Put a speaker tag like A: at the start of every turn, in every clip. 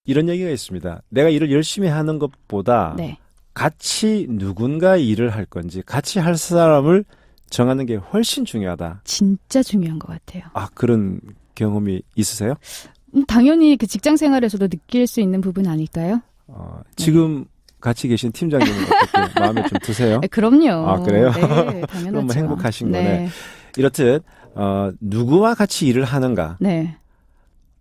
A: 이런 얘기가 있습니다. 내가 일을 열심히 하는 것보다
B: 네.
A: 같이 누군가 일을 할 건지 같이 할 사람을 정하는 게 훨씬 중요하다.
B: 진짜 중요한 것 같아요.
A: 아, 그런 경험이 있으세요?
B: 당연히 그 직장 생활에서도 느낄 수 있는 부분 아닐까요?
A: 지금 같이 계신 팀장님은 어떻게 마음에 좀 드세요?
B: 그럼요.
A: 아, 그래요?
B: 네, 당연하죠.
A: 그럼 뭐 행복하신
B: 네.
A: 거네. 이렇듯 누구와 같이 일을 하는가?
B: 네.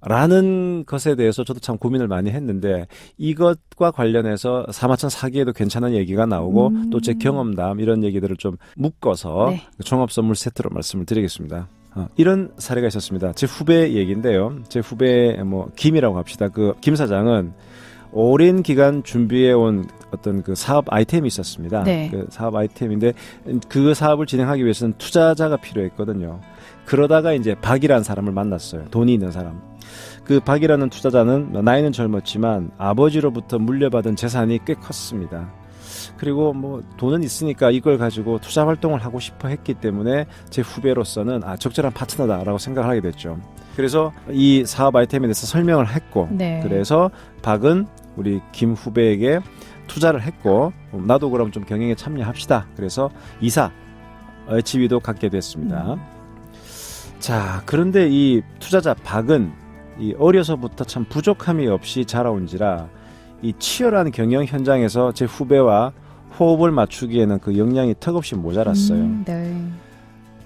A: 라는 것에 대해서 저도 참 고민을 많이 했는데 이것과 관련해서 사마천 사기에도 괜찮은 얘기가 나오고 또 제 경험담 이런 얘기들을 좀 묶어서
B: 네.
A: 종합 선물 세트로 말씀을 드리겠습니다. 이런 사례가 있었습니다. 제 후배 얘기인데요. 제 후배 김이라고 합시다. 그 김 사장은 오랜 기간 준비해온 어떤 그 사업 아이템이 있었습니다.
B: 네.
A: 그 사업 아이템인데 그 사업을 진행하기 위해서는 투자자가 필요했거든요. 그러다가 이제 박이라는 사람을 만났어요. 돈이 있는 사람. 그 박이라는 투자자는 나이는 젊었지만 아버지로부터 물려받은 재산이 꽤 컸습니다. 그리고 뭐 돈은 있으니까 이걸 가지고 투자 활동을 하고 싶어 했기 때문에 제 후배로서는 적절한 파트너다라고 생각을 하게 됐죠. 그래서 이 사업 아이템에 대해서 설명을 했고
B: 네.
A: 그래서 박은 우리 김 후배에게 투자를 했고 나도 그럼 좀 경영에 참여합시다. 그래서 이사 지위도 갖게 됐습니다. 자, 그런데 이 투자자 박은 이 어려서부터 참 부족함이 없이 자라온지라 이 치열한 경영 현장에서 제 후배와 호흡을 맞추기에는 그 역량이 턱없이 모자랐어요.
B: 네.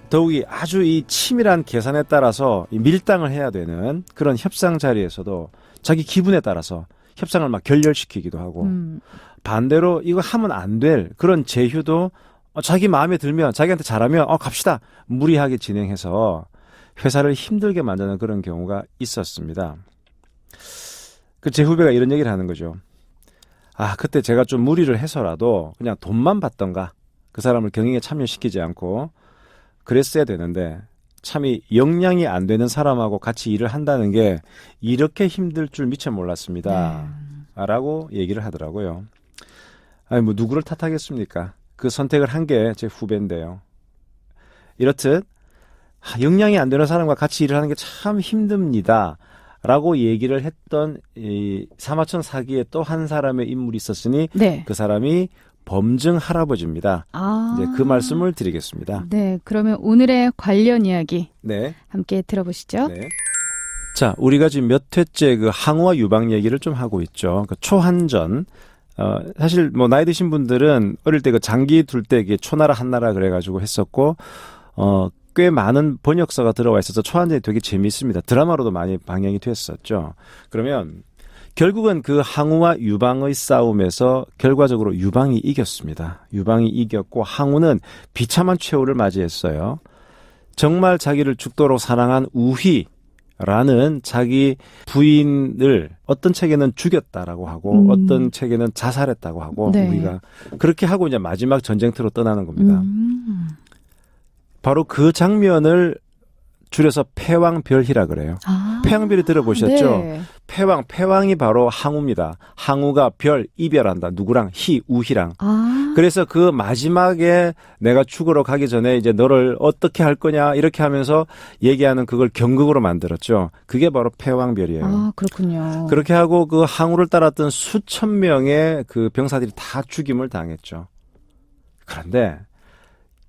A: 더욱이 아주 이 치밀한 계산에 따라서 이 밀당을 해야 되는 그런 협상 자리에서도 자기 기분에 따라서 협상을 막 결렬시키기도 하고 반대로 이거 하면 안 될 그런 제휴도 자기 마음에 들면 자기한테 잘하면 갑시다 무리하게 진행해서 회사를 힘들게 만드는 그런 경우가 있었습니다. 그 제 후배가 이런 얘기를 하는 거죠. 그때 제가 좀 무리를 해서라도 그냥 돈만 받던가 그 사람을 경영에 참여시키지 않고 그랬어야 되는데 참이 역량이 안 되는 사람하고 같이 일을 한다는 게 이렇게 힘들 줄 미처 몰랐습니다. 라고 얘기를 하더라고요. 뭐 누구를 탓하겠습니까? 그 선택을 한 게 제 후배인데요. 이렇듯 역량이 안 되는 사람과 같이 일을 하는 게 참 힘듭니다. 라고 얘기를 했던 이 사마천 사기에 또 한 사람의 인물이 있었으니
B: 네.
A: 그 사람이 범증 할아버지입니다. 이제 그 말씀을 드리겠습니다.
B: 네, 그러면 오늘의 관련 이야기
A: 네.
B: 함께 들어보시죠.
A: 네. 자, 우리가 지금 몇 회째 그 항우와 유방 얘기를 좀 하고 있죠. 그 초한전. 사실 뭐 나이 드신 분들은 어릴 때 그 장기 둘 때 초나라 한나라 그래가지고 했었고, 꽤 많은 번역서가 들어와 있어서 초한전이 되게 재미있습니다. 드라마로도 많이 방영이 됐었죠. 그러면 결국은 그 항우와 유방의 싸움에서 결과적으로 유방이 이겼습니다. 유방이 이겼고 항우는 비참한 최후를 맞이했어요. 정말 자기를 죽도록 사랑한 우희라는 자기 부인을 어떤 책에는 죽였다라고 하고 어떤 책에는 자살했다고 하고
B: 네.
A: 우리가 그렇게 하고 이제 마지막 전쟁터로 떠나는 겁니다. 바로 그 장면을 줄여서 패왕별희라 그래요. 패왕별이 들어보셨죠?
B: 네.
A: 패왕이 바로 항우입니다. 항우가 별, 이별한다. 누구랑? 우희랑. 그래서 그 마지막에 내가 죽으러 가기 전에 이제 너를 어떻게 할 거냐 이렇게 하면서 얘기하는 그걸 경극으로 만들었죠. 그게 바로 패왕별이에요.
B: 그렇군요.
A: 그렇게 하고 그 항우를 따랐던 수천 명의 그 병사들이 다 죽임을 당했죠. 그런데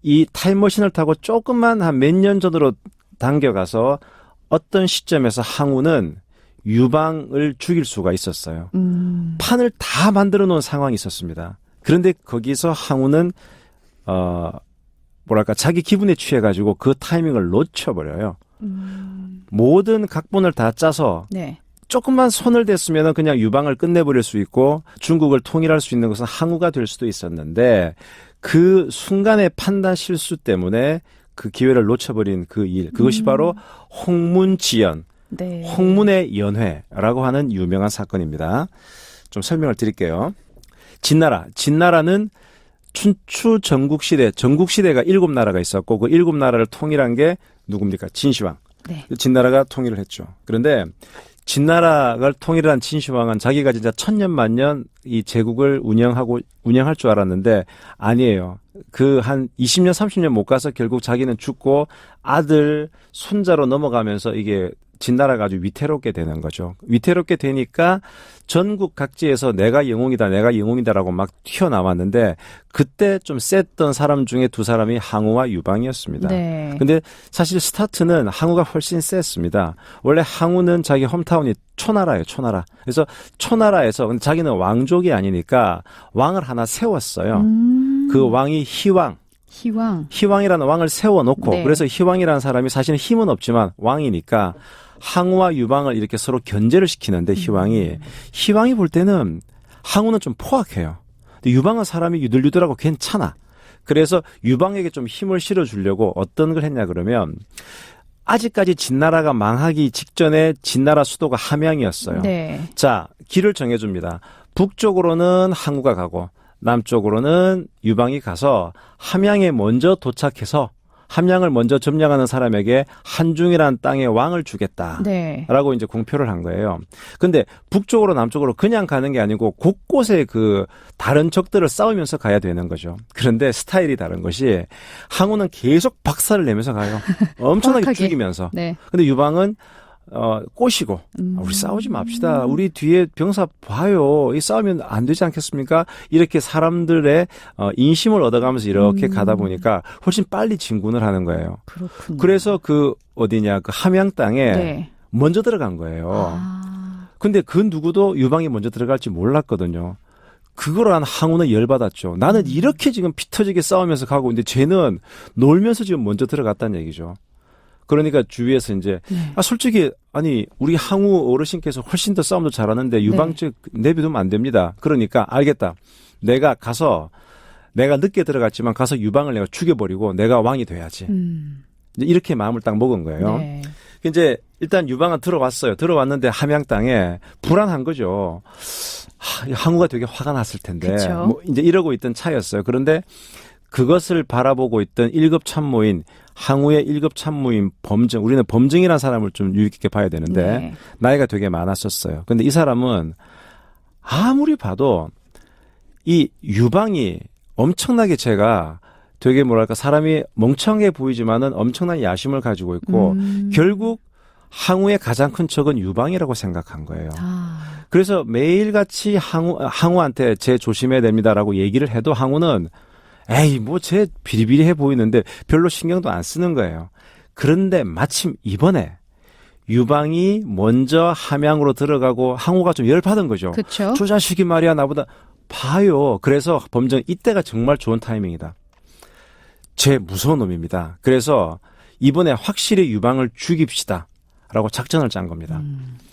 A: 이 타임머신을 타고 조금만 한 몇 년 전으로 당겨가서 어떤 시점에서 항우는 유방을 죽일 수가 있었어요. 판을 다 만들어 놓은 상황이 있었습니다. 그런데 거기서 항우는 자기 기분에 취해가지고 그 타이밍을 놓쳐버려요. 모든 각본을 다 짜서
B: 네.
A: 조금만 손을 댔으면 그냥 유방을 끝내버릴 수 있고 중국을 통일할 수 있는 것은 항우가 될 수도 있었는데 그 순간의 판단 실수 때문에 그 기회를 놓쳐버린 그 일, 그것이 바로 홍문지연,
B: 네.
A: 홍문의 연회라고 하는 유명한 사건입니다. 좀 설명을 드릴게요. 진나라는 춘추 전국시대가 7나라가 있었고 그 7나라를 통일한 게 누굽니까? 진시황.
B: 네.
A: 진나라가 통일을 했죠. 그런데 진나라를 통일한 진시황은 자기가 진짜 천년만년 이 제국을 운영할 줄 알았는데 아니에요. 그 한 20년, 30년 못 가서 결국 자기는 죽고 아들, 손자로 넘어가면서 이게 진나라가 아주 위태롭게 되는 거죠. 위태롭게 되니까 전국 각지에서 내가 영웅이다라고 막 튀어나왔는데 그때 좀 셌던 사람 중에 두 사람이 항우와 유방이었습니다.
B: 네.
A: 근데 사실 스타트는 항우가 훨씬 셌습니다. 원래 항우는 자기 홈타운이 초나라예요, 초나라. 그래서 초나라에서 근데 자기는 왕족이 아니니까 왕을 하나 세웠어요. 그 왕이 희왕. 희왕이라는 왕을 세워놓고
B: 네.
A: 그래서 희왕이라는 사람이 사실은 힘은 없지만 왕이니까 항우와 유방을 이렇게 서로 견제를 시키는데 희왕이 볼 때는 항우는 좀 포악해요. 근데 유방은 사람이 유들유들하고 괜찮아. 그래서 유방에게 좀 힘을 실어주려고 어떤 걸 했냐 그러면 아직까지 진나라가 망하기 직전에 진나라 수도가 함양이었어요.
B: 네.
A: 자, 길을 정해줍니다. 북쪽으로는 항우가 가고 남쪽으로는 유방이 가서 함양에 먼저 도착해서 함양을 먼저 점령하는 사람에게 한중이라는 땅의 왕을 주겠다.
B: 네.
A: 라고 이제 공표를 한 거예요. 근데 북쪽으로 남쪽으로 그냥 가는 게 아니고 곳곳에 그 다른 적들을 싸우면서 가야 되는 거죠. 그런데 스타일이 다른 것이 항우는 계속 박살을 내면서 가요. 엄청나게
B: 정확하게.
A: 죽이면서.
B: 네.
A: 근데 유방은 꼬시고 우리 싸우지 맙시다. 우리 뒤에 병사 봐요. 이 싸우면 안 되지 않겠습니까? 이렇게 사람들의 인심을 얻어가면서 이렇게 가다 보니까 훨씬 빨리 진군을 하는 거예요.
B: 그렇군요.
A: 그래서 그 어디냐 그 함양 땅에
B: 네.
A: 먼저 들어간 거예요. 근데 그 누구도 유방이 먼저 들어갈지 몰랐거든요. 그걸 한 항우는 열받았죠. 나는 이렇게 지금 피 터지게 싸우면서 가고 있는데 쟤는 놀면서 지금 먼저 들어갔다는 얘기죠. 그러니까 주위에서 이제
B: 네.
A: 솔직히 아니 우리 항우 어르신께서 훨씬 더 싸움도 잘하는데 유방즉 내비두면 안 됩니다. 그러니까 알겠다. 내가 늦게 들어갔지만 가서 유방을 내가 죽여버리고 내가 왕이 돼야지. 이제 이렇게 마음을 딱 먹은 거예요.
B: 네.
A: 이제 일단 유방은 들어왔어요. 들어왔는데 함양 땅에 불안한 거죠. 항우가 되게 화가 났을 텐데
B: 그쵸.
A: 뭐 이제 이러고 있던 차였어요. 그런데 그것을 바라보고 있던 1급 참모인 항우의 1급 참모인 범증, 우리는 범증이라는 사람을 좀 유익 있게 봐야 되는데
B: 네.
A: 나이가 되게 많았었어요. 근데 이 사람은 아무리 봐도 이 유방이 엄청나게 제가 되게 뭐랄까 사람이 멍청해 보이지만은 엄청난 야심을 가지고 있고 결국 항우의 가장 큰 적은 유방이라고 생각한 거예요. 그래서 매일같이 항우한테 쟤 조심해야 됩니다라고 얘기를 해도 항우는 에이 뭐 쟤 비리비리해 보이는데 별로 신경도 안 쓰는 거예요. 그런데 마침 이번에 유방이 먼저 함양으로 들어가고 항우가 좀 열받은 거죠.
B: 그쵸?
A: 저 자식이 말이야 나보다 봐요. 그래서 범정 이때가 정말 좋은 타이밍이다. 쟤 무서운 놈입니다. 그래서 이번에 확실히 유방을 죽입시다. 라고 작전을 짠 겁니다.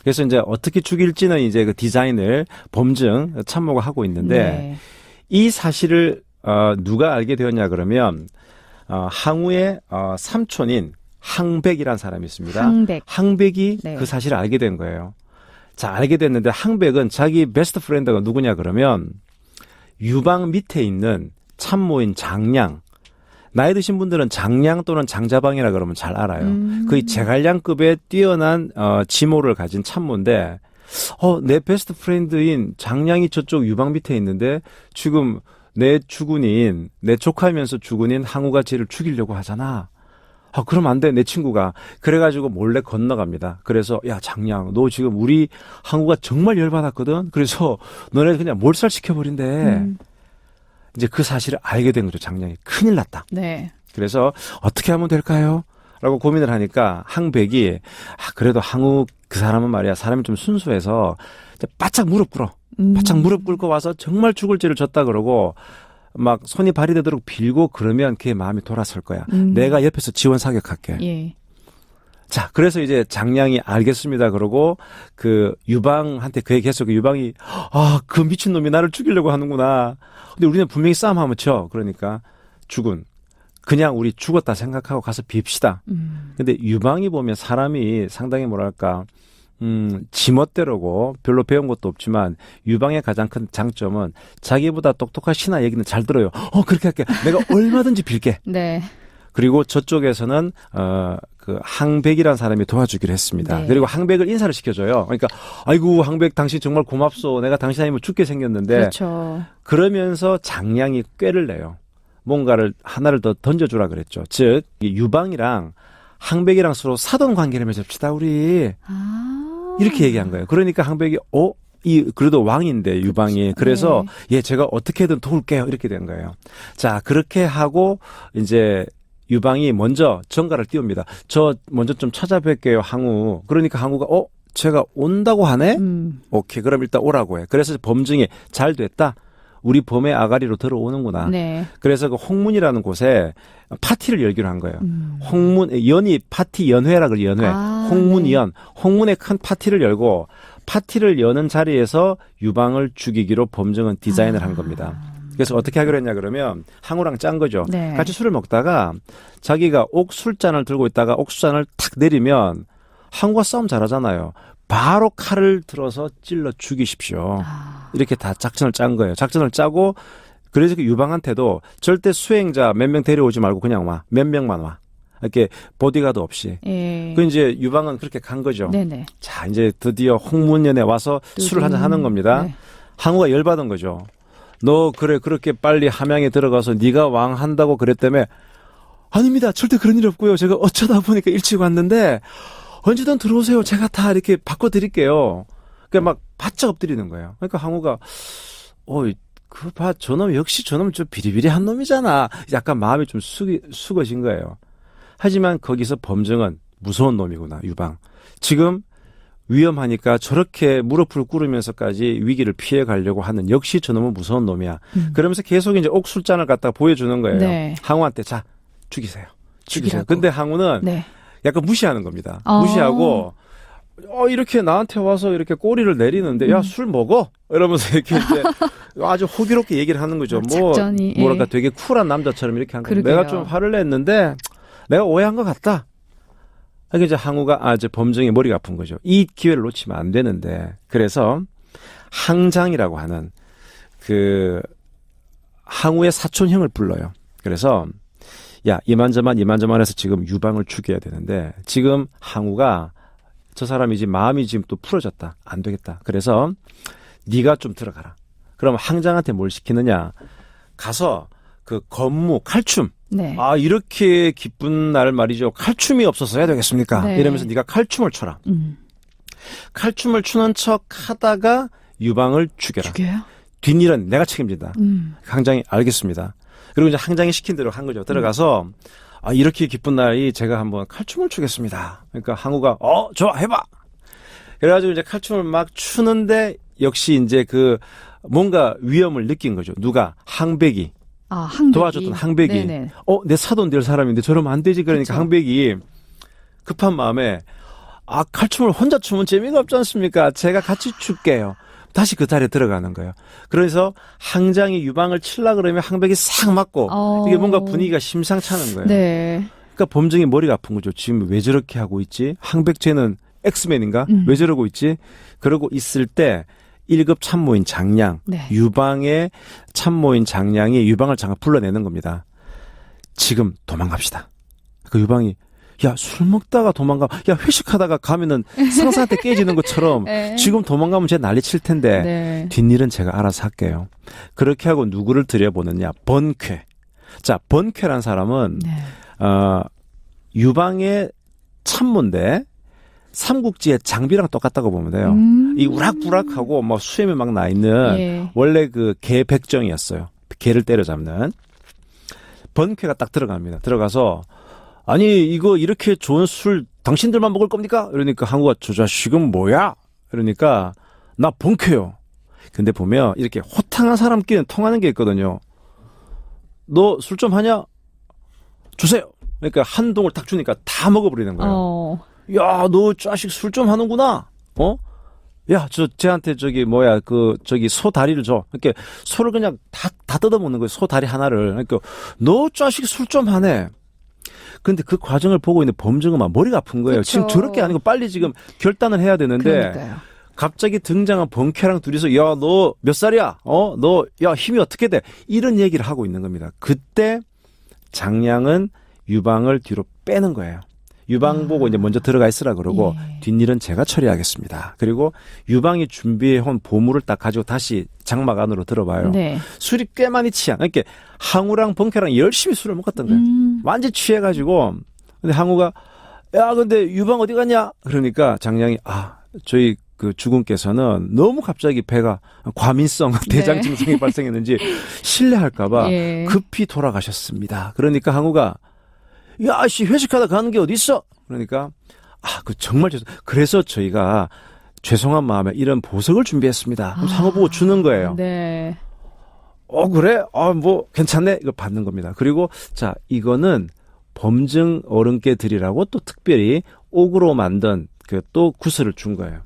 A: 그래서 이제 어떻게 죽일지는 이제 그 디자인을 범증 참모가 하고 있는데
B: 네.
A: 이 사실을 누가 알게 되었냐 그러면 항우의 삼촌인 항백이라는 사람이 있습니다. 항백이
B: 네.
A: 그 사실을 알게 된 거예요. 자, 알게 됐는데 항백은 자기 베스트 프렌드가 누구냐 그러면 유방 밑에 있는 참모인 장량. 나이 드신 분들은 장량 또는 장자방이라 그러면 잘 알아요. 거의 제갈량급의 뛰어난 지모를 가진 참모인데 내 베스트 프렌드인 장량이 저쪽 유방 밑에 있는데 지금 내 조카이면서 주군인 항우가 쟤를 죽이려고 하잖아. 그럼 안 돼, 내 친구가. 그래가지고 몰래 건너갑니다. 그래서, 야, 장량, 너 지금 우리 항우가 정말 열받았거든? 그래서 너네 그냥 몰살시켜버린대. 이제 그 사실을 알게 된 거죠, 장량이. 큰일 났다.
B: 네.
A: 그래서 어떻게 하면 될까요? 라고 고민을 하니까 항백이, 그래도 항우 그 사람은 말이야, 사람이 좀 순수해서 바짝 무릎 꿇어. 바짝 무릎 꿇고 와서 정말 죽을 죄를 졌다 그러고 막 손이 발이 되도록 빌고 그러면 그의 마음이 돌아설 거야. 내가 옆에서 지원 사격할게.
B: 예.
A: 자, 그래서 이제 장량이 알겠습니다. 그러고 그 유방한테 그 얘기했어. 그 유방이 그 미친놈이 나를 죽이려고 하는구나. 근데 우리는 분명히 싸움하면 쳐. 그러니까 주군. 그냥 우리 죽었다 생각하고 가서 빕시다. 근데 유방이 보면 사람이 상당히 뭐랄까 지멋대로고 별로 배운 것도 없지만 유방의 가장 큰 장점은 자기보다 똑똑한 신하 얘기는 잘 들어요. 그렇게 할게. 내가 얼마든지 빌게.
B: 네.
A: 그리고 저쪽에서는 그 항백이라는 사람이 도와주기로 했습니다.
B: 네.
A: 그리고 항백을 인사를 시켜줘요. 그러니까 아이고 항백 당신 정말 고맙소. 내가 당신 아니면 죽게 생겼는데.
B: 그렇죠.
A: 그러면서 장량이 꾀를 내요. 뭔가를 하나를 더 던져주라 그랬죠. 즉 유방이랑 항백이랑 서로 사돈 관계를 맺읍시다 우리. 이렇게 얘기한 거예요. 그러니까 항백이 그래도 왕인데 유방이 그래서
B: 네.
A: 예 제가 어떻게든 도울게요 이렇게 된 거예요. 자 그렇게 하고 이제 유방이 먼저 정가를 띄웁니다. 저 먼저 좀 찾아뵐게요 항우. 그러니까 항우가 제가 온다고 하네. 오케이 그럼 일단 오라고 해. 그래서 범증이 잘 됐다. 우리 범의 아가리로 들어오는구나.
B: 네.
A: 그래서 그 홍문이라는 곳에 파티를 열기로 한 거예요. 연이 파티 연회라 그래 연회. 홍문연. 홍문에 큰 파티를 열고 파티를 여는 자리에서 유방을 죽이기로 범증은 디자인을 한 겁니다. 그래서 어떻게 하기로 했냐 그러면 항우랑 짠 거죠.
B: 네.
A: 같이 술을 먹다가 자기가 옥술잔을 들고 있다가 옥술잔을 탁 내리면 항우가 싸움 잘하잖아요. 바로 칼을 들어서 찔러 죽이십시오. 이렇게 다 작전을 짠 거예요. 작전을 짜고 그래서 그 유방한테도 절대 수행자 몇 명 데려오지 말고 그냥 와. 몇 명만 와. 이렇게 보디가드 없이.
B: 예.
A: 그 이제 유방은 그렇게 간 거죠.
B: 네네.
A: 자 이제 드디어 홍문연에 와서 술을 한잔 하는 겁니다.
B: 네.
A: 항우가 열받은 거죠. 너 그래 그렇게 빨리 함양에 들어가서 네가 왕 한다고 그랬다며. 아닙니다. 절대 그런 일 없고요. 제가 어쩌다 보니까 일찍 왔는데 언제든 들어오세요. 제가 다 이렇게 바꿔드릴게요. 그러니까 막 바짝 엎드리는 거예요. 그러니까 항우가 저놈 역시 저놈 좀 비리비리한 놈이잖아. 약간 마음이 좀 숙어진 거예요. 하지만 거기서 범증은 무서운 놈이구나. 유방. 지금 위험하니까 저렇게 무릎을 꿇으면서까지 위기를 피해 가려고 하는 역시 저놈은 무서운 놈이야. 그러면서 계속 이제 옥술잔을 갖다 보여주는 거예요.
B: 네.
A: 항우한테 자 죽이세요.
B: 죽이라고.
A: 근데 항우는
B: 네.
A: 약간 무시하는 겁니다. 무시하고 이렇게 나한테 와서 이렇게 꼬리를 내리는데 야 술 먹어 이러면서 이렇게 이제 아주 호기롭게 얘기를 하는 거죠.
B: 작전이,
A: 뭐랄까
B: 예.
A: 되게 쿨한 남자처럼 이렇게 한 거예요.
B: 그러게요.
A: 내가 좀 화를 냈는데 내가 오해한 것 같다. 그러니까 이제 항우가 이제 범증이 머리가 아픈 거죠. 이 기회를 놓치면 안 되는데 그래서 항장이라고 하는 그 항우의 사촌형을 불러요. 그래서 야 이만저만 해서 지금 유방을 죽여야 되는데 지금 항우가 저 사람이 지금 마음이 지금 또 풀어졌다. 안 되겠다. 그래서 네가 좀 들어가라. 그럼 항장한테 뭘 시키느냐. 가서 그 건무 칼춤.
B: 네.
A: 이렇게 기쁜 날 말이죠. 칼춤이 없어서 해야 되겠습니까?
B: 네.
A: 이러면서 네가 칼춤을 춰라. 칼춤을 추는 척 하다가 유방을 죽여라.
B: 죽여요?
A: 뒷일은 내가 책임진다. 항장이 알겠습니다. 그리고 이제 항장이 시킨 대로 한 거죠. 들어가서 이렇게 기쁜 날이 제가 한번 칼춤을 추겠습니다. 그러니까 항우가 좋아 해봐. 그래가지고 이제 칼춤을 막 추는데 역시 이제 그 뭔가 위험을 느낀 거죠. 누가 항백이
B: 항백이.
A: 도와줬던 항백이.
B: 네네.
A: 내 사돈 될 사람인데 저러면 안 되지. 그러니까
B: 그쵸.
A: 항백이 급한 마음에 칼춤을 혼자 추면 재미가 없지 않습니까? 제가 같이 출게요. 다시 그 자리에 들어가는 거예요. 그래서 항장이 유방을 칠라 그러면 항백이 싹 맞고 이게 뭔가 분위기가 심상찮은 거예요.
B: 네.
A: 그러니까 범증이 머리가 아픈 거죠. 지금 왜 저렇게 하고 있지? 항백제는 엑스맨인가? 왜 저러고 있지? 그러고 있을 때 1급 참모인 장량,
B: 네.
A: 유방의 참모인 장량이 유방을 잠깐 불러내는 겁니다. 지금 도망갑시다. 그 유방이 야, 술 먹다가 도망가. 야, 회식하다가 가면은 상사한테 깨지는 것처럼
B: 네.
A: 지금 도망가면 쟤 난리 칠 텐데
B: 네.
A: 뒷일은 제가 알아서 할게요. 그렇게 하고 누구를 들여보느냐. 번쾌. 자, 번쾌란 사람은
B: 네.
A: 유방의 참모인데 삼국지의 장비랑 똑같다고 보면 돼요. 이 우락부락하고 뭐 수염이 막 나 있는
B: 예.
A: 원래 그 개 백정이었어요. 개를 때려잡는. 번쾌가 딱 들어갑니다. 들어가서 아니 이거 이렇게 좋은 술 당신들만 먹을 겁니까? 이러니까 항우가 저 자식은 뭐야? 이러니까 나 번쾌요. 근데 보면 이렇게 호탕한 사람끼리는 통하는 게 있거든요. 너 술 좀 하냐? 주세요. 그러니까 한 동을 딱 주니까 다 먹어버리는 거예요. 야, 너 자식 술 좀 하는구나. 야, 쟤한테 소 다리를 줘. 이렇게 소를 그냥 다 뜯어먹는 거예요. 소 다리 하나를. 그러니까 너 자식 술 좀 하네. 근데 그 과정을 보고 있는 범증은 막 머리가 아픈 거예요.
B: 그쵸.
A: 지금 저렇게 아니고 빨리 지금 결단을 해야 되는데.
B: 그러니까요.
A: 갑자기 등장한 번쾌랑 둘이서 야, 너 몇 살이야? 야, 힘이 어떻게 돼? 이런 얘기를 하고 있는 겁니다. 그때 장량은 유방을 뒤로 빼는 거예요. 유방 보고 이제 먼저 들어가 있으라 그러고
B: 예.
A: 뒷일은 제가 처리하겠습니다. 그리고 유방이 준비해온 보물을 딱 가지고 다시 장막 안으로 들어봐요.
B: 네.
A: 술이 꽤 많이 취한. 그러니까 항우랑 번쾌랑 열심히 술을 먹었던 거예요. 완전 취해가지고. 근데 항우가 야, 근데 유방 어디 갔냐? 그러니까 장량이 저희 그 주군께서는 너무 갑자기 배가 과민성 대장 증상이 발생했는지 실례할까봐
B: 예.
A: 급히 돌아가셨습니다. 그러니까 항우가 야, 씨 회식하다 가는 게 어디 있어? 그러니까 그 정말 그래서 저희가 죄송한 마음에 이런 보석을 준비했습니다. 그럼 상호 보고 주는 거예요.
B: 네.
A: 그래? 뭐 괜찮네. 이거 받는 겁니다. 그리고 자, 이거는 범증 어른께 드리라고 또 특별히 옥으로 만든 그 또 구슬을 준 거예요.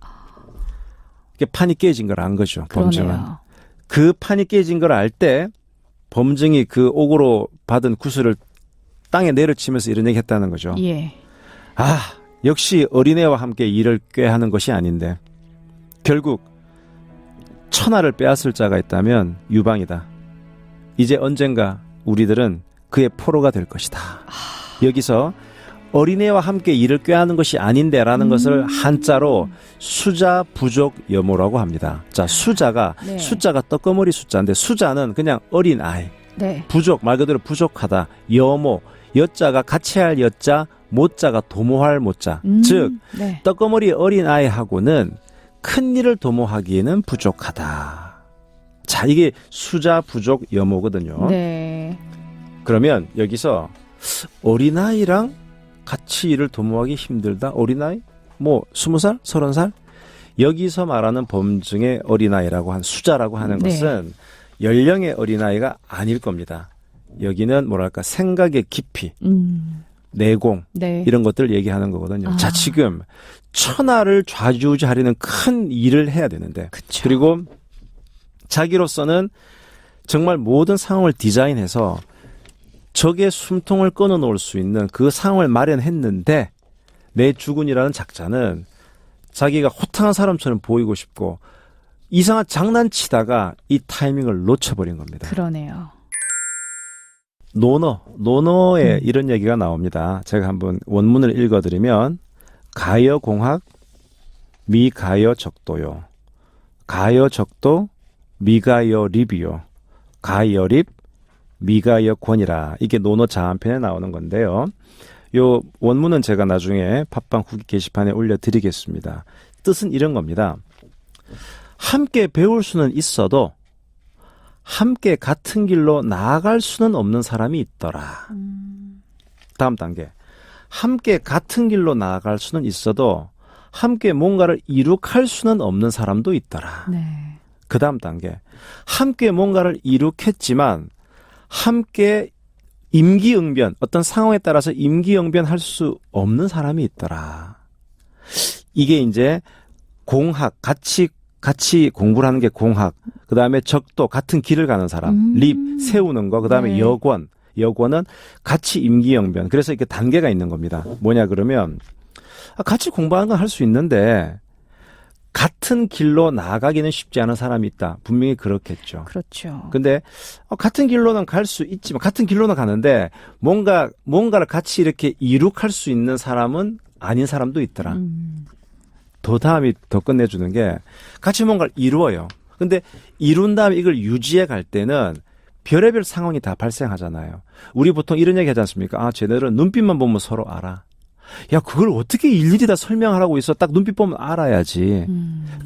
A: 이게 판이 깨진 걸 안 거죠. 범증은.
B: 그러네요.
A: 그 판이 깨진 걸 알 때 범증이 그 옥으로 받은 구슬을 땅에 내려치면서 이런 얘기 했다는 거죠.
B: 예.
A: 역시 어린애와 함께 일을 꾀하는 것이 아닌데 결국 천하를 빼앗을 자가 있다면 유방이다. 이제 언젠가 우리들은 그의 포로가 될 것이다. 여기서 어린애와 함께 일을 꾀하는 것이 아닌데라는 것을 한자로 수자 부족 여모라고 합니다. 자, 수자가
B: 네.
A: 숫자가 떡거머리 숫자인데 수자는 그냥 어린 아이.
B: 네.
A: 부족 말 그대로 부족하다. 여모 여자가 같이 할 여자 모자가 도모할 모자. 즉
B: 네.
A: 떡거머리 어린 아이하고는 큰 일을 도모하기에는 부족하다. 자, 이게 수자 부족 여모거든요.
B: 네.
A: 그러면 여기서 어린아이랑 같이 일을 도모하기 힘들다. 어린아이? 뭐 20살? 30살? 여기서 말하는 범증의 어린아이라고 한 수자라고 하는
B: 네.
A: 것은 연령의 어린아이가 아닐 겁니다. 여기는 뭐랄까 생각의 깊이, 내공
B: 네.
A: 이런 것들을 얘기하는 거거든요. 자, 지금 천하를 좌지우지하려는 큰 일을 해야 되는데
B: 그쵸.
A: 그리고 자기로서는 정말 모든 상황을 디자인해서 적의 숨통을 끊어놓을 수 있는 그 상황을 마련했는데 내 주군이라는 작자는 자기가 호탕한 사람처럼 보이고 싶고 이상한 장난치다가 이 타이밍을 놓쳐버린 겁니다.
B: 그러네요.
A: 논어에 이런 얘기가 나옵니다. 제가 한번 원문을 읽어드리면 가여 공학 미가여 적도요. 가여 적도 미가여 립이요. 가여 립 미가여 권이라. 이게 논어 자한편에 나오는 건데요. 요 원문은 제가 나중에 팟빵 후기 게시판에 올려드리겠습니다. 뜻은 이런 겁니다. 함께 배울 수는 있어도 함께 같은 길로 나아갈 수는 없는 사람이 있더라. 다음 단계. 함께 같은 길로 나아갈 수는 있어도 함께 뭔가를 이룩할 수는 없는 사람도 있더라.
B: 네.
A: 그 다음 단계. 함께 뭔가를 이룩했지만 함께 임기응변, 어떤 상황에 따라서 임기응변할 수 없는 사람이 있더라. 이게 이제 공학, 같이 공부를 하는 게 공학, 그 다음에 적도, 같은 길을 가는 사람, 립, 세우는 거, 그 다음에
B: 네.
A: 여권은 같이 임기응변. 그래서 이렇게 단계가 있는 겁니다. 뭐냐 그러면 같이 공부하는 건 할 수 있는데 같은 길로 나아가기는 쉽지 않은 사람이 있다. 분명히 그렇겠죠.
B: 그렇죠.
A: 근데 같은 길로는 갈 수 있지만 같은 길로는 가는데 뭔가를 같이 이렇게 이룩할 수 있는 사람은 아닌 사람도 있더라. 더 다음이 더 끝내주는 게 같이 뭔가를 이루어요. 근데 이룬 다음에 이걸 유지해 갈 때는 별의별 상황이 다 발생하잖아요. 우리 보통 이런 얘기 하지 않습니까? 쟤네들은 눈빛만 보면 서로 알아. 야, 그걸 어떻게 일일이 다 설명하라고 있어? 딱 눈빛 보면 알아야지.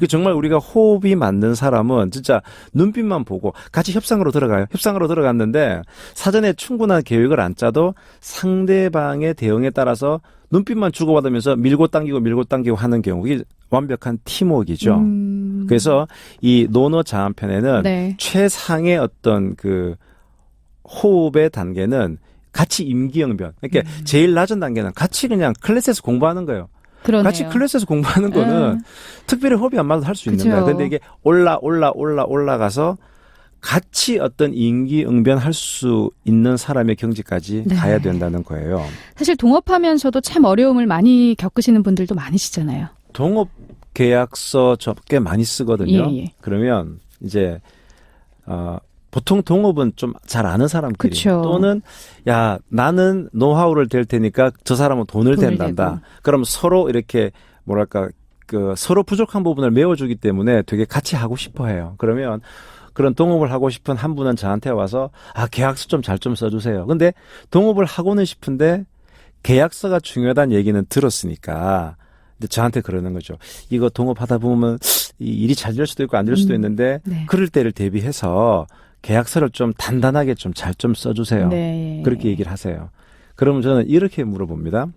A: 정말 우리가 호흡이 맞는 사람은 진짜 눈빛만 보고 같이 협상으로 들어가요. 협상으로 들어갔는데 사전에 충분한 계획을 안 짜도 상대방의 대응에 따라서 눈빛만 주고받으면서 밀고 당기고 하는 경우, 이게 완벽한 팀워크이죠. 그래서 이 논어 자한편에는
B: 네.
A: 최상의 어떤 그 호흡의 단계는 같이 임기응변. 그러니까 제일 낮은 단계는 같이 그냥 클래스에서 공부하는 거예요.
B: 그러네요.
A: 같이 클래스에서 공부하는 거는 특별히 호흡이 안 맞아도 할 수 있는 거예요. 근데 이게 올라가서 같이 어떤 임기응변 할 수 있는 사람의 경지까지
B: 네.
A: 가야 된다는 거예요.
B: 사실 동업하면서도 참 어려움을 많이 겪으시는 분들도 많으시잖아요.
A: 동업 계약서 꽤 많이 쓰거든요.
B: 예.
A: 그러면 이제 보통 동업은 좀 잘 아는 사람끼리
B: 그쵸.
A: 또는 야, 나는 노하우를 댈 테니까 저 사람은 돈을 댄단다.
B: 대고.
A: 그럼 서로 이렇게 뭐랄까 서로 부족한 부분을 메워주기 때문에 되게 같이 하고 싶어해요. 그러면 그런 동업을 하고 싶은 한 분은 저한테 와서 계약서 좀 잘 좀 써주세요. 근데 동업을 하고는 싶은데 계약서가 중요하다는 얘기는 들었으니까 근데 저한테 그러는 거죠. 이거 동업하다 보면 이 일이 잘 될 수도 있고 안 될 수도 있는데
B: 네.
A: 그럴 때를 대비해서 계약서를 좀 단단하게 좀 잘 좀 써주세요.
B: 네.
A: 그렇게 얘기를 하세요. 그러면 저는 이렇게 물어봅니다.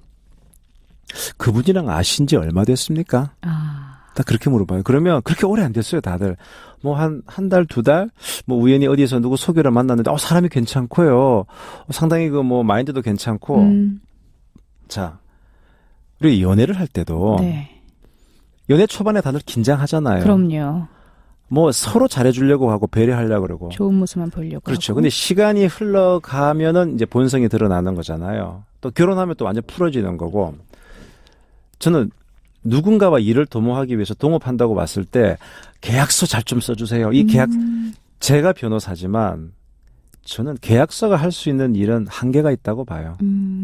A: 그분이랑 아신 지 얼마 됐습니까? 다 그렇게 물어봐요. 그러면 그렇게 오래 안 됐어요, 다들. 뭐 한 달, 2달? 뭐 우연히 어디에서 누구 소개를 만났는데, 사람이 괜찮고요. 상당히 그 뭐 마인드도 괜찮고. 자, 그리고 연애를 할 때도.
B: 네.
A: 연애 초반에 다들 긴장하잖아요.
B: 그럼요.
A: 뭐 서로 잘해주려고 하고 배려하려고 그러고.
B: 좋은 모습만 보려고.
A: 그렇죠.
B: 하고.
A: 근데 시간이 흘러가면은 이제 본성이 드러나는 거잖아요. 또 결혼하면 또 완전 풀어지는 거고. 저는 누군가와 일을 도모하기 위해서 동업한다고 봤을 때 계약서 잘 좀 써주세요. 이 계약, 제가 변호사지만 저는 계약서가 할 수 있는 일은 한계가 있다고 봐요.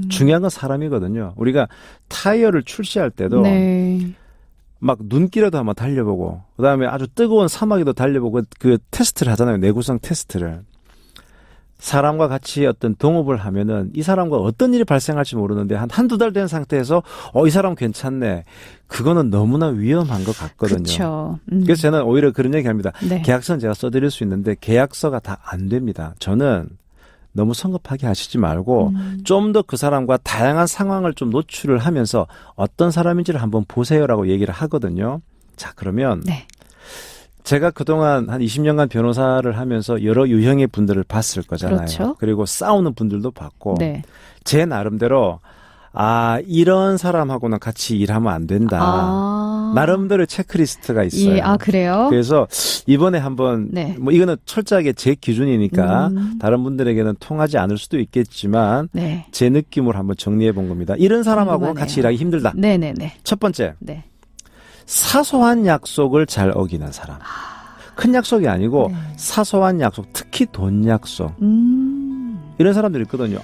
A: 중요한 건 사람이거든요. 우리가 타이어를 출시할 때도
B: 네.
A: 막 눈길에도 한번 달려보고 그다음에 아주 뜨거운 사막에도 달려보고 그 테스트를 하잖아요. 내구성 테스트를. 사람과 같이 어떤 동업을 하면은 이 사람과 어떤 일이 발생할지 모르는데 한두 달 된 상태에서 이 사람 괜찮네. 그거는 너무나 위험한 것 같거든요.
B: 그렇죠.
A: 그래서 저는 오히려 그런 얘기 합니다.
B: 네.
A: 계약서는 제가 써드릴 수 있는데 계약서가 다 안 됩니다. 저는 너무 성급하게 하시지 말고 좀 더 그 사람과 다양한 상황을 좀 노출을 하면서 어떤 사람인지를 한번 보세요라고 얘기를 하거든요. 자, 그러면
B: 네.
A: 제가 그동안 한 20년간 변호사를 하면서 여러 유형의 분들을 봤을 거잖아요.
B: 그렇죠.
A: 그리고 싸우는 분들도 봤고
B: 네.
A: 제 나름대로 이런 사람하고는 같이 일하면 안 된다. 나름대로의 체크리스트가 있어요.
B: 예, 그래요?
A: 그래서 이번에 한번
B: 네.
A: 뭐 이거는 철저하게 제 기준이니까 다른 분들에게는 통하지 않을 수도 있겠지만
B: 네.
A: 제 느낌으로 한번 정리해 본 겁니다. 이런 사람하고는
B: 궁금하네요.
A: 같이 일하기 힘들다.
B: 네네네.
A: 첫 번째,
B: 네.
A: 사소한 약속을 잘 어기는 사람. 큰 약속이 아니고
B: 네.
A: 사소한 약속, 특히 돈 약속. 이런 사람들이 있거든요.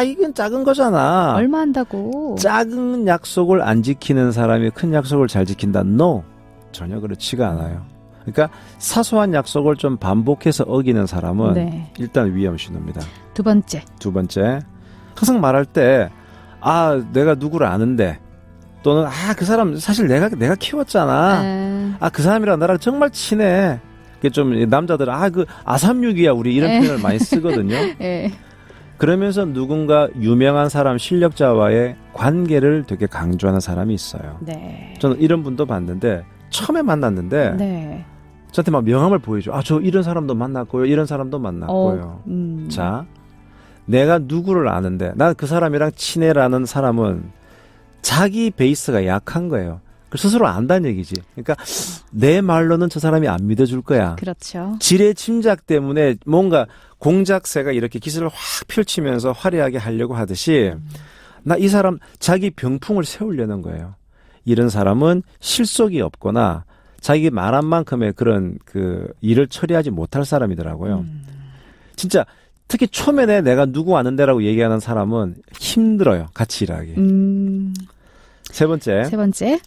A: 이건 작은 거잖아.
B: 얼마 한다고?
A: 작은 약속을 안 지키는 사람이 큰 약속을 잘 지킨다. No. 전혀 그렇지가 않아요. 그러니까 사소한 약속을 좀 반복해서 어기는 사람은
B: 네.
A: 일단 위험 신호입니다.
B: 두 번째.
A: 두 번째, 항상 말할 때 내가 누구를 아는데 또는 그 사람 사실 내가 키웠잖아. 그 사람이랑 나랑 정말 친해. 그게 좀 남자들은 그 아삼육이야 우리 이런 표현을 많이 쓰거든요.
B: 네.
A: 그러면서 누군가 유명한 사람, 실력자와의 관계를 되게 강조하는 사람이 있어요.
B: 네.
A: 저는 이런 분도 봤는데 처음에 만났는데
B: 네.
A: 저한테 막 명함을 보여줘. 저 이런 사람도 만났고요. 이런 사람도 만났고요. 자, 내가 누구를 아는데 난 그 사람이랑 친해라는 사람은 자기 베이스가 약한 거예요. 스스로 안다는 얘기지. 그러니까 내 말로는 저 사람이 안 믿어줄 거야.
B: 그렇죠.
A: 지레 짐작 때문에 뭔가 공작새가 이렇게 기술을 확 펼치면서 화려하게 하려고 하듯이 나 이 사람 자기 병풍을 세우려는 거예요. 이런 사람은 실속이 없거나 자기 말한 만큼의 그런 그 일을 처리하지 못할 사람이더라고요. 진짜 특히 초면에 내가 누구 아는데라고 얘기하는 사람은 힘들어요. 같이 일하기. 세 번째.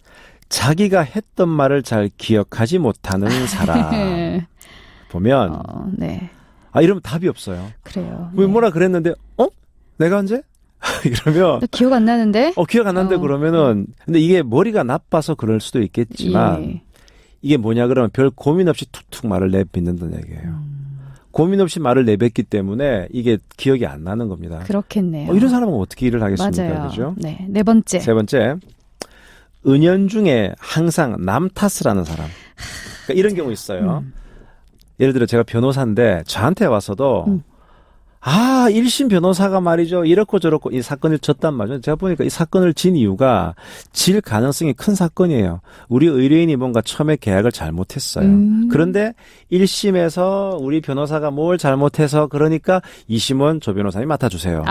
A: 자기가 했던 말을 잘 기억하지 못하는 사람. 보면
B: 네.
A: 이러면 답이 없어요.
B: 그래요.
A: 왜 뭐라 그랬는데 내가 언제? 이러면
B: 또 기억 안 나는데?
A: 기억 안 나는데 그러면은 근데 이게 머리가 나빠서 그럴 수도 있겠지만 이게 뭐냐 그러면 별 고민 없이 툭툭 말을 내뱉는다는 얘기예요. 고민 없이 말을 내뱉기 때문에 이게 기억이 안 나는 겁니다.
B: 그렇겠네요.
A: 이런 사람은 어떻게 일을 하겠습니까?
B: 맞아요.
A: 그죠?
B: 네. 네 번째.
A: 세 번째. 은연중에 항상 남 탓을 하는 사람. 그러니까 이런 경우 있어요. 예를 들어 제가 변호사인데 저한테 와서도 1심 변호사가 말이죠. 이렇고 저렇고 이 사건을 졌단 말이죠. 제가 보니까 이 사건을 진 이유가 질 가능성이 큰 사건이에요. 우리 의뢰인이 뭔가 처음에 계약을 잘못했어요. 그런데 1심에서 우리 변호사가 뭘 잘못해서 그러니까 2심은 조 변호사님이 맡아주세요.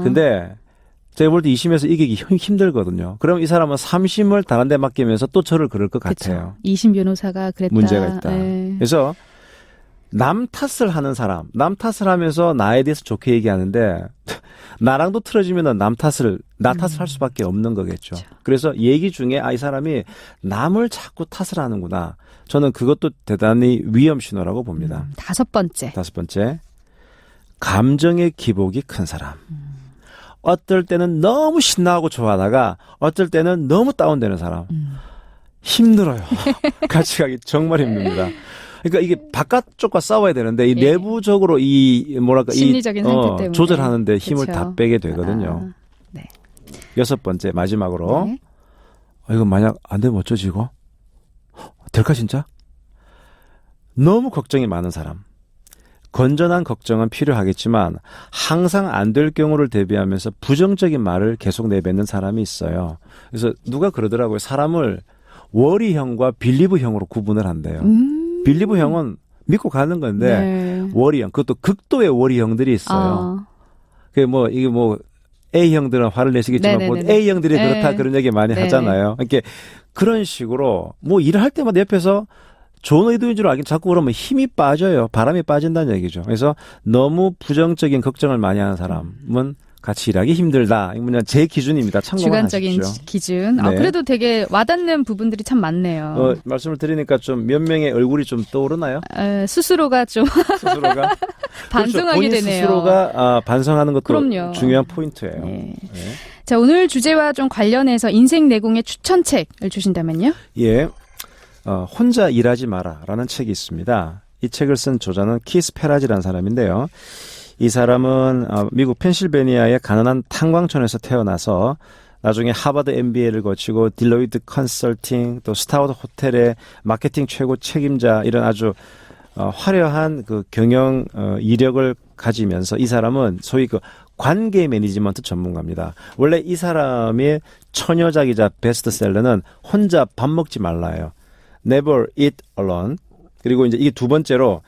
A: 근데 제가 볼 때 2심에서 이기기 힘들거든요. 그럼 이 사람은 3심을 다른 데 맡기면서 또 저를 그럴 것 같아요.
B: 2심 변호사가 그랬다.
A: 문제가 있다.
B: 네.
A: 그래서 남 탓을 하는 사람, 남 탓을 하면서 나에 대해서 좋게 얘기하는데 나랑도 틀어지면 나 탓을 할 수밖에 없는 거겠죠. 그렇죠. 그래서 얘기 중에 이 사람이 남을 자꾸 탓을 하는구나. 저는 그것도 대단히 위험 신호라고 봅니다.
B: 다섯 번째.
A: 감정의 기복이 큰 사람. 어떨 때는 너무 신나하고 좋아하다가 어떨 때는 너무 다운되는 사람. 힘들어요. 같이 가기 정말 힘듭니다. 그러니까 이게 바깥쪽과 싸워야 되는데 이
B: 예.
A: 내부적으로 이 뭐랄까
B: 심리적인 상태 때문에
A: 조절하는데 힘을
B: 그쵸.
A: 다 빼게 되거든요.
B: 네.
A: 6번째 마지막으로
B: 네.
A: 이거 만약 안 되면 어쩌지 이거? 될까 진짜? 너무 걱정이 많은 사람. 건전한 걱정은 필요하겠지만 항상 안 될 경우를 대비하면서 부정적인 말을 계속 내뱉는 사람이 있어요. 그래서 누가 그러더라고요. 사람을 워리형과 빌리브형으로 구분을 한대요. 빌리브형은 믿고 가는 건데
B: 네.
A: 워리형, 그것도 극도의 워리형들이 있어요. 그게 뭐 이게 뭐 A형들은 화를 내시겠지만 뭐
B: 네네네네.
A: A형들이 그렇다
B: 네.
A: 그런 얘기 많이
B: 네.
A: 하잖아요. 이렇게 그런 식으로 뭐 일을 할 때마다 옆에서 좋은 의도인 줄 알긴 자꾸 그러면 힘이 빠져요. 바람이 빠진다는 얘기죠. 그래서 너무 부정적인 걱정을 많이 하는 사람은 같이 일하기 힘들다. 이건 그냥 제 기준입니다. 참고만
B: 주관적인
A: 하십시오.
B: 기준.
A: 네.
B: 그래도 되게 와닿는 부분들이 참 많네요.
A: 말씀을 드리니까 좀 몇 명의 얼굴이 좀 떠오르나요?
B: 스스로가 좀
A: 스스로가
B: 반성하게
A: 본인
B: 되네요.
A: 스스로가 반성하는 것도
B: 그럼요.
A: 중요한 포인트예요.
B: 네.
A: 네.
B: 자, 오늘 주제와 좀 관련해서 인생 내공의 추천책을 주신다면요?
A: 예, 혼자 일하지 마라라는 책이 있습니다. 이 책을 쓴 저자는 키스 페라지라는 사람인데요. 이 사람은 미국 펜실베니아의 가난한 탄광촌에서 태어나서 나중에 하버드 MBA를 거치고 딜로이트 컨설팅 또 스타워드 호텔의 마케팅 최고 책임자 이런 아주 화려한 그 경영 이력을 가지면서 이 사람은 소위 그 관계 매니지먼트 전문가입니다. 원래 이 사람의 처녀작이자 베스트셀러는 혼자 밥 먹지 말라예요. Never eat alone. 그리고 이제 이게 두 번째로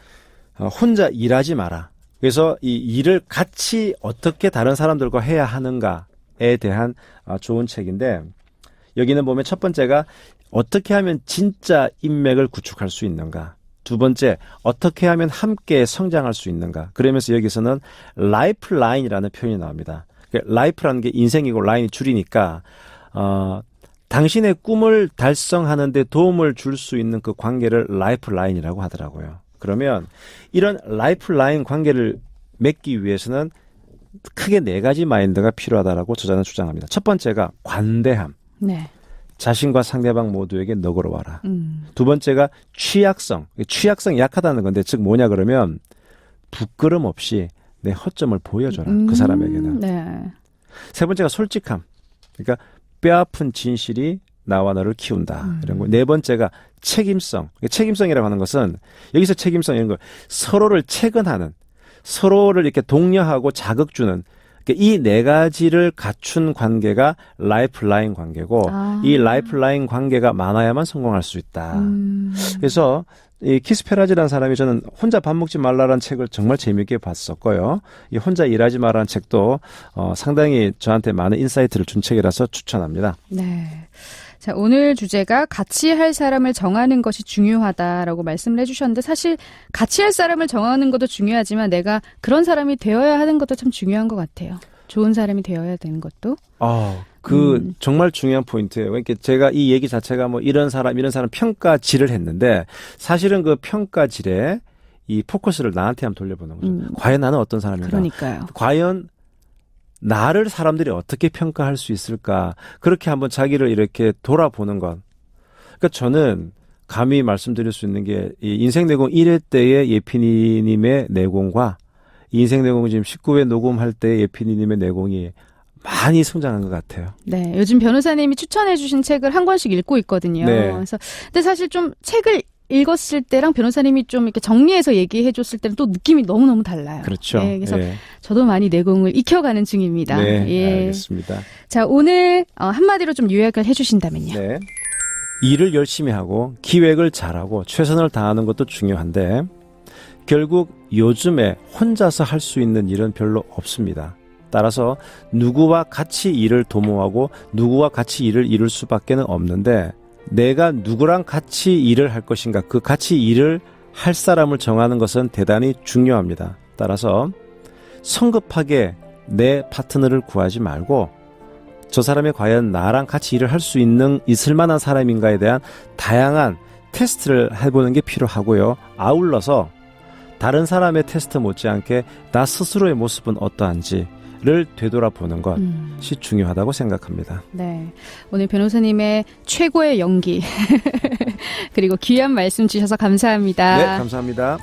A: 혼자 일하지 마라. 그래서 이 일을 같이 어떻게 다른 사람들과 해야 하는가에 대한 좋은 책인데 여기는 보면 첫 번째가 어떻게 하면 진짜 인맥을 구축할 수 있는가. 두 번째, 어떻게 하면 함께 성장할 수 있는가. 그러면서 여기서는 라이프라인이라는 표현이 나옵니다. 라이프라는 게 인생이고 라인이 줄이니까 당신의 꿈을 달성하는 데 도움을 줄 수 있는 그 관계를 라이프라인이라고 하더라고요. 그러면 이런 라이프라인 관계를 맺기 위해서는 크게 4가지 마인드가 필요하다라고 저자는 주장합니다. 첫 번째가 관대함.
B: 네.
A: 자신과 상대방 모두에게 너그러워라. 두 번째가 취약성. 취약성이 약하다는 건데 즉 뭐냐 그러면 부끄럼 없이 내 허점을 보여줘라. 그 사람에게는.
B: 네.
A: 세 번째가 솔직함. 그러니까 뼈아픈 진실이 나와 너를 키운다. 이런 거. 네 번째가 책임성. 책임성이라고 하는 것은 여기서 책임성 이런 거 서로를 체근하는 서로를 이렇게 독려하고 자극 주는 이 4가지를 갖춘 관계가 라이프라인 관계고 이 라이프라인 관계가 많아야만 성공할 수 있다. 그래서 이 키스 페라지라는 사람이 저는 혼자 밥 먹지 말라라는 책을 정말 재미있게 봤었고요. 이 혼자 일하지 마라는 책도 상당히 저한테 많은 인사이트를 준 책이라서 추천합니다.
B: 네. 자, 오늘 주제가 같이 할 사람을 정하는 것이 중요하다라고 말씀을 해주셨는데 사실 같이 할 사람을 정하는 것도 중요하지만 내가 그런 사람이 되어야 하는 것도 참 중요한 것 같아요. 좋은 사람이 되어야 되는 것도.
A: 정말 중요한 포인트예요. 그러니까 제가 이 얘기 자체가 뭐 이런 사람 평가질을 했는데 사실은 그 평가질에 이 포커스를 나한테 한번 돌려보는 거죠. 과연 나는 어떤 사람인가?
B: 그러니까요.
A: 과연 나를 사람들이 어떻게 평가할 수 있을까? 그렇게 한번 자기를 이렇게 돌아보는 것. 그러니까 저는 감히 말씀드릴 수 있는 게 이 인생 내공 1회 때의 예피니님의 내공과 인생 내공 지금 19회 녹음할 때 예피니님의 내공이 많이 성장한 것 같아요.
B: 네, 요즘 변호사님이 추천해 주신 책을 한 권씩 읽고 있거든요.
A: 네.
B: 그래서 근데 사실 좀 책을 읽었을 때랑 변호사님이 좀 이렇게 정리해서 얘기해 줬을 때는 또 느낌이 너무너무 달라요.
A: 그렇죠.
B: 네, 그래서
A: 예.
B: 저도 많이 내공을 익혀가는 중입니다.
A: 네,
B: 예.
A: 알겠습니다.
B: 자, 오늘 한마디로 좀 요약을 해 주신다면요.
A: 네. 일을 열심히 하고 기획을 잘하고 최선을 다하는 것도 중요한데 결국 요즘에 혼자서 할 수 있는 일은 별로 없습니다. 따라서 누구와 같이 일을 도모하고 누구와 같이 일을 이룰 수밖에 없는데 내가 누구랑 같이 일을 할 것인가 그 같이 일을 할 사람을 정하는 것은 대단히 중요합니다. 따라서 성급하게 내 파트너를 구하지 말고 저 사람이 과연 나랑 같이 일을 할 수 있을 만한 사람인가에 대한 다양한 테스트를 해보는 게 필요하고요. 아울러서 다른 사람의 테스트 못지않게 나 스스로의 모습은 어떠한지 를 되돌아보는 것이 중요하다고 생각합니다.
B: 네. 오늘 변호사님의 최고의 연기 그리고 귀한 말씀 주셔서 감사합니다.
A: 네, 감사합니다.